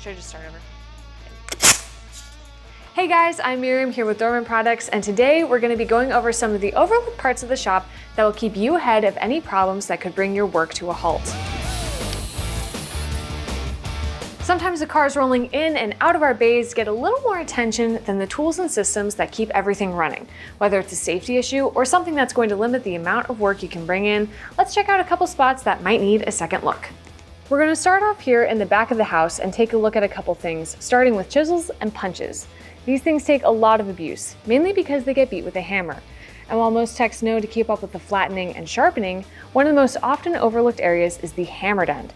Should I just start over? Hey guys, I'm Miriam here with Dorman Products, and today we're going to be going over some of the overlooked parts of the shop that will keep you ahead of any problems that could bring your work to a halt. Sometimes the cars rolling in and out of our bays get a little more attention than the tools and systems that keep everything running. Whether it's a safety issue or something that's going to limit the amount of work you can bring in, let's check out a couple spots that might need a second look. We're going to start off here in the back of the house and take a look at a couple things, starting with chisels and punches. These things take a lot of abuse, mainly because they get beat with a hammer. And while most techs know to keep up with the flattening and sharpening, one of the most often overlooked areas is the hammered end.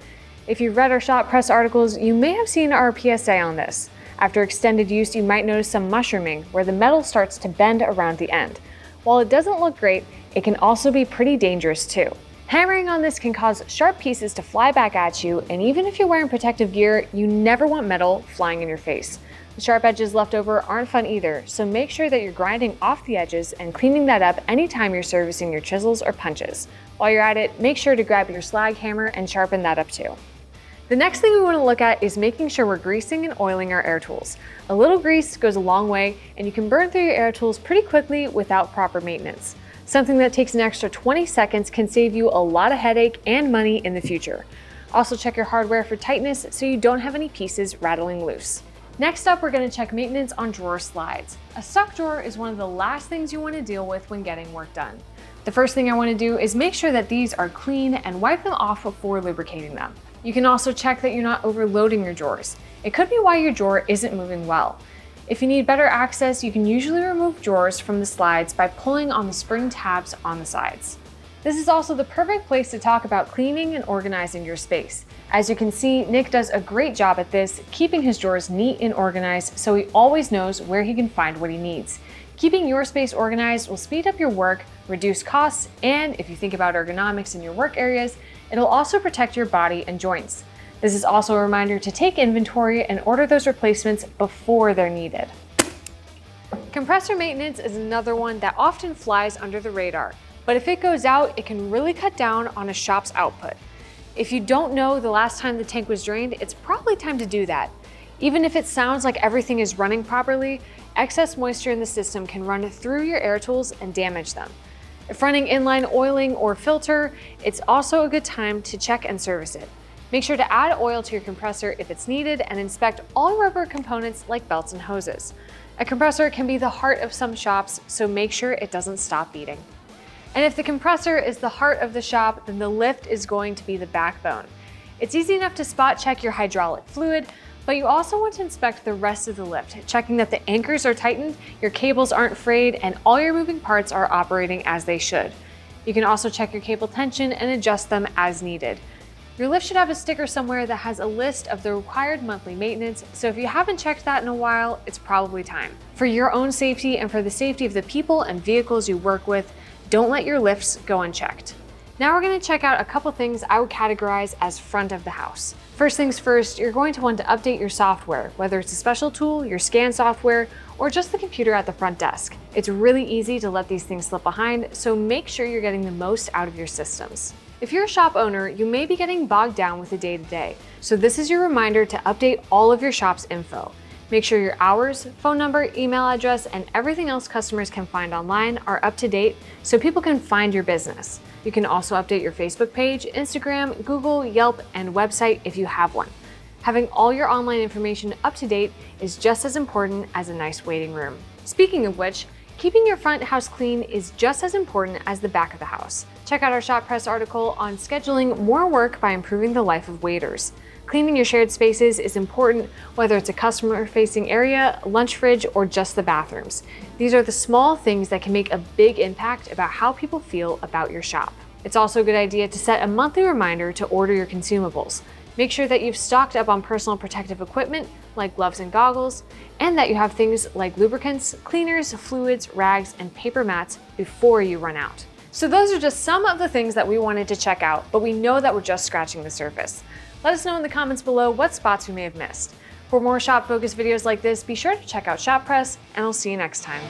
If you've read our shop press articles, you may have seen our PSA on this. After extended use, you might notice some mushrooming where the metal starts to bend around the end. While it doesn't look great, it can also be pretty dangerous too. Hammering on this can cause sharp pieces to fly back at you, and even if you're wearing protective gear, you never want metal flying in your face. The sharp edges left over aren't fun either, so make sure that you're grinding off the edges and cleaning that up anytime you're servicing your chisels or punches. While you're at it, make sure to grab your slag hammer and sharpen that up too. The next thing we want to look at is making sure we're greasing and oiling our air tools. A little grease goes a long way, and you can burn through your air tools pretty quickly without proper maintenance. Something that takes an extra 20 seconds can save you a lot of headache and money in the future. Also check your hardware for tightness so you don't have any pieces rattling loose. Next up, we're going to check maintenance on drawer slides. A stuck drawer is one of the last things you want to deal with when getting work done. The first thing I want to do is make sure that these are clean and wipe them off before lubricating them. You can also check that you're not overloading your drawers. It could be why your drawer isn't moving well. If you need better access, you can usually remove drawers from the slides by pulling on the spring tabs on the sides. This is also the perfect place to talk about cleaning and organizing your space. As you can see, Nick does a great job at this, keeping his drawers neat and organized so he always knows where he can find what he needs. Keeping your space organized will speed up your work, reduce costs, and if you think about ergonomics in your work areas, it'll also protect your body and joints. This is also a reminder to take inventory and order those replacements before they're needed. Compressor maintenance is another one that often flies under the radar, but if it goes out, it can really cut down on a shop's output. If you don't know the last time the tank was drained, it's probably time to do that. Even if it sounds like everything is running properly, excess moisture in the system can run through your air tools and damage them. If running inline oiling or filter, it's also a good time to check and service it. Make sure to add oil to your compressor if it's needed and inspect all rubber components like belts and hoses. A compressor can be the heart of some shops, so make sure it doesn't stop beating. And if the compressor is the heart of the shop, then the lift is going to be the backbone. It's easy enough to spot check your hydraulic fluid, but you also want to inspect the rest of the lift, checking that the anchors are tightened, your cables aren't frayed, and all your moving parts are operating as they should. You can also check your cable tension and adjust them as needed. Your lift should have a sticker somewhere that has a list of the required monthly maintenance, so if you haven't checked that in a while, it's probably time. For your own safety and for the safety of the people and vehicles you work with, don't let your lifts go unchecked. Now we're going to check out a couple things I would categorize as front of the house. First things first, you're going to want to update your software, whether it's a special tool, your scan software, or just the computer at the front desk. It's really easy to let these things slip behind, so make sure you're getting the most out of your systems. If you're a shop owner, you may be getting bogged down with the day-to-day, so this is your reminder to update all of your shop's info. Make sure your hours, phone number, email address, and everything else customers can find online are up to date so people can find your business. You can also update your Facebook page, Instagram, Google, Yelp, and website if you have one. Having all your online information up to date is just as important as a nice waiting room. Speaking of which, keeping your front house clean is just as important as the back of the house. Check out our Shop Press article on scheduling more work by improving the life of waiters. Cleaning your shared spaces is important, whether it's a customer-facing area, lunch fridge, or just the bathrooms. These are the small things that can make a big impact about how people feel about your shop. It's also a good idea to set a monthly reminder to order your consumables. Make sure that you've stocked up on personal protective equipment, like gloves and goggles, and that you have things like lubricants, cleaners, fluids, rags, and paper mats before you run out. So those are just some of the things that we wanted to check out, but we know that we're just scratching the surface. Let us know in the comments below what spots we may have missed. For more shop-focused videos like this, be sure to check out Shop Press, and I'll see you next time.